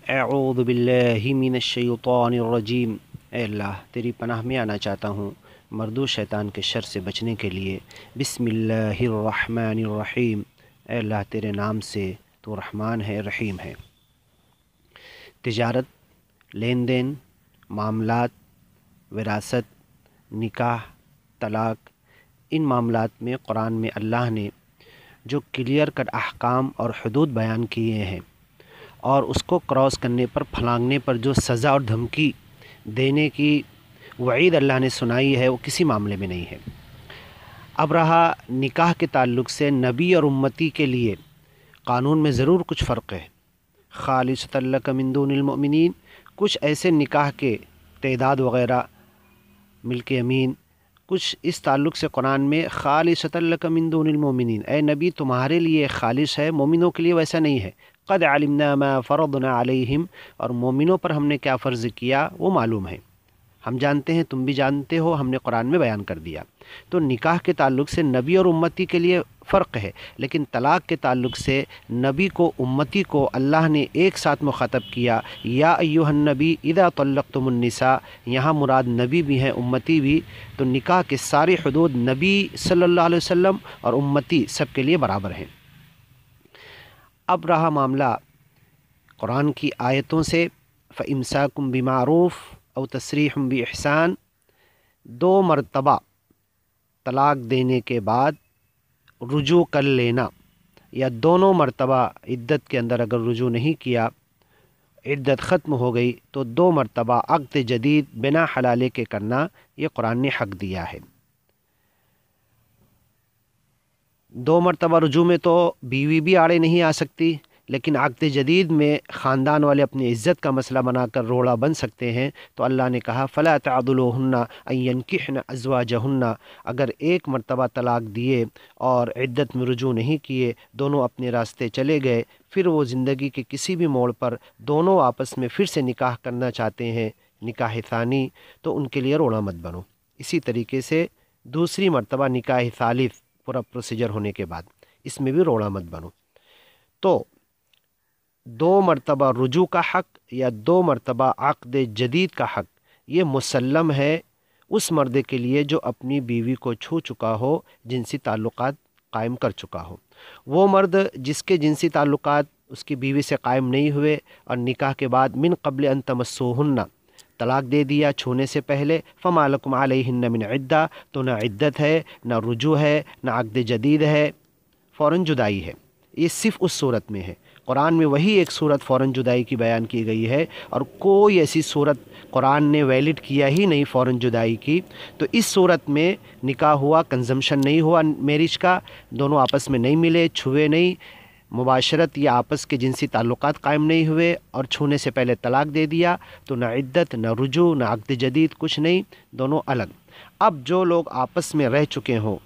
اعوذ باللہ من الشیطان الرجیم۔ اے اللہ تیری پناہ میں آنا چاہتا ہوں مردو شیطان کے شر سے بچنے کے لیے۔ بسم اللہ الرحمن الرحیم۔ اے اللہ تیرے نام سے تو رحمان ہے رحیم ہے۔ تجارت، لین دین، معاملات، وراثت، نکاح، طلاق، ان معاملات میں قرآن میں اللہ نے جو کلیئر کٹ احکام اور حدود بیان کیے ہیں اور اس کو کراس کرنے پر، پھلانگنے پر جو سزا اور دھمکی دینے کی وعید اللہ نے سنائی ہے وہ کسی معاملے میں نہیں ہے۔ اب رہا نکاح کے تعلق سے، نبی اور امتی کے لیے قانون میں ضرور کچھ فرق ہے۔ خالصۃ لک من دون المؤمنین، کچھ ایسے نکاح کے تعداد وغیرہ، ملک یمین، کچھ اس تعلق سے قرآن میں خالصۃ لک من دون المؤمنین، اے نبی تمہارے لیے خالص ہے، مومنوں کے لیے ویسا نہیں ہے۔ قد علمنا ما فرضنا علیہم، اور مومنوں پر ہم نے کیا فرض کیا وہ معلوم ہے، ہم جانتے ہیں، تم بھی جانتے ہو، ہم نے قرآن میں بیان کر دیا۔ تو نکاح کے تعلق سے نبی اور امتی کے لیے فرق ہے، لیکن طلاق کے تعلق سے نبی کو، امتی کو اللہ نے ایک ساتھ مخاطب کیا، یا ایھا النبی اذا طلقتم النساء، یہاں مراد نبی بھی ہیں، امتی بھی، تو نکاح کے ساری حدود نبی صلی اللہ علیہ وسلم اور امتی سب کے لیے برابر ہیں۔ اب رہا معاملہ قرآن کی آیتوں سے، فَإِمْسَاكُمْ بِمَعْرُوفٍ او تسریح بِإِحْسَان، دو مرتبہ طلاق دینے کے بعد رجوع کر لینا، یا دونوں مرتبہ عدت کے اندر اگر رجوع نہیں کیا، عدت ختم ہو گئی تو دو مرتبہ عقد جدید بنا حلالے کے کرنا، یہ قرآن نے حق دیا ہے۔ دو مرتبہ رجوع میں تو بیوی بھی آڑے نہیں آ سکتی، لیکن عقد جدید میں خاندان والے اپنی عزت کا مسئلہ بنا کر روڑا بن سکتے ہیں، تو اللہ نے کہا فَلَا تَعْضُلُوهُنَّ أَن يَنكِحْنَ أَزْوَاجَهُنَّ، اگر ایک مرتبہ طلاق دیے اور عدت میں رجوع نہیں کیے، دونوں اپنے راستے چلے گئے، پھر وہ زندگی کے کسی بھی موڑ پر دونوں آپس میں پھر سے نکاح کرنا چاہتے ہیں، نکاح ثانی، تو ان کے لیے روڑا مت بنو۔ اسی طریقے سے دوسری مرتبہ نکاح ثالث پورا پروسیجر ہونے کے بعد اس میں بھی روڑا مت بنو۔ تو دو مرتبہ رجوع کا حق یا دو مرتبہ عقد جدید کا حق، یہ مسلم ہے اس مرد کے لیے جو اپنی بیوی کو چھو چکا ہو، جنسی تعلقات قائم کر چکا ہو۔ وہ مرد جس کے جنسی تعلقات اس کی بیوی سے قائم نہیں ہوئے اور نکاح کے بعد من قبل ان تمسوہن، طلاق دے دیا چھونے سے پہلے، فما لکم علیہن من عدہ، تو نہ عدت ہے، نہ رجوع ہے، نہ عقد جدید ہے، فوراً جدائی ہے۔ یہ صرف اس صورت میں ہے، قرآن میں وہی ایک صورت فوراً جدائی کی بیان کی گئی ہے، اور کوئی ایسی صورت قرآن نے ویلڈ کیا ہی نہیں فوراً جدائی کی۔ تو اس صورت میں نکاح ہوا، کنزمپشن نہیں ہوا میرج کا، دونوں آپس میں نہیں ملے، چھوئے نہیں، مباشرت یا آپس کے جنسی تعلقات قائم نہیں ہوئے، اور چھونے سے پہلے طلاق دے دیا، تو نہ عدت، نہ رجوع، نہ عقد جدید، کچھ نہیں، دونوں الگ۔ اب جو لوگ آپس میں رہ چکے ہوں،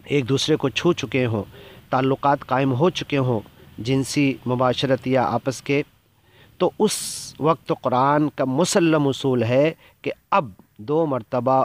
ایک دوسرے کو چھو چکے ہوں، تعلقات قائم ہو چکے ہوں جنسی مباشرت یا آپس کے، تو اس وقت قرآن کا مسلم اصول ہے کہ اب دو مرتبہ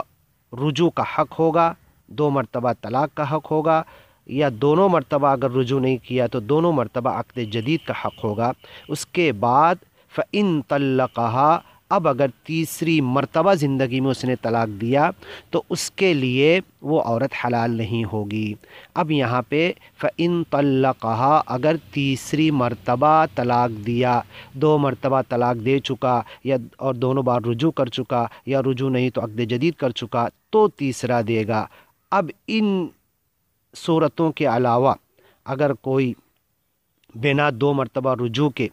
رجوع کا حق ہوگا، دو مرتبہ طلاق کا حق ہوگا، یا دونوں مرتبہ اگر رجوع نہیں کیا تو دونوں مرتبہ عقد جدید کا حق ہوگا۔ اس کے بعد فَإِن طَلَّقَهَا، اب اگر تیسری مرتبہ زندگی میں اس نے طلاق دیا تو اس کے لیے وہ عورت حلال نہیں ہوگی۔ اب یہاں پہ فَإِن طَلَّقَهَا، اگر تیسری مرتبہ طلاق دیا، دو مرتبہ طلاق دے چکا یا اور دونوں بار رجوع کر چکا، یا رجوع نہیں تو عقد جدید کر چکا، تو تیسرا دے گا۔ اب ان صورتوں کے علاوہ اگر کوئی بنا دو مرتبہ رجوع کے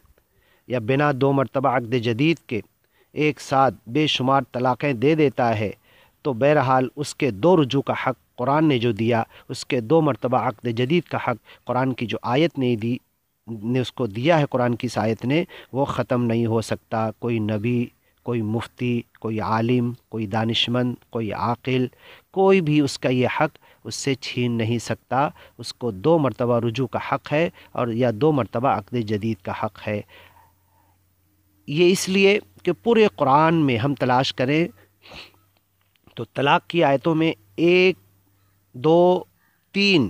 یا بنا دو مرتبہ عقد جدید کے ایک ساتھ بے شمار طلاقیں دے دیتا ہے، تو بہرحال اس کے دو رجوع کا حق قرآن نے جو دیا، اس کے دو مرتبہ عقد جدید کا حق قرآن کی جو آیت نے اس کو دیا ہے، قرآن کی اس آیت نے، وہ ختم نہیں ہو سکتا۔ کوئی نبی، کوئی مفتی، کوئی عالم، کوئی دانشمند، کوئی عاقل، کوئی بھی اس کا یہ حق اس سے چھین نہیں سکتا۔ اس کو دو مرتبہ رجوع کا حق ہے، اور یا دو مرتبہ عقد جدید کا حق ہے۔ یہ اس لیے کہ پورے قرآن میں ہم تلاش کریں تو طلاق کی آیتوں میں ایک، دو، تین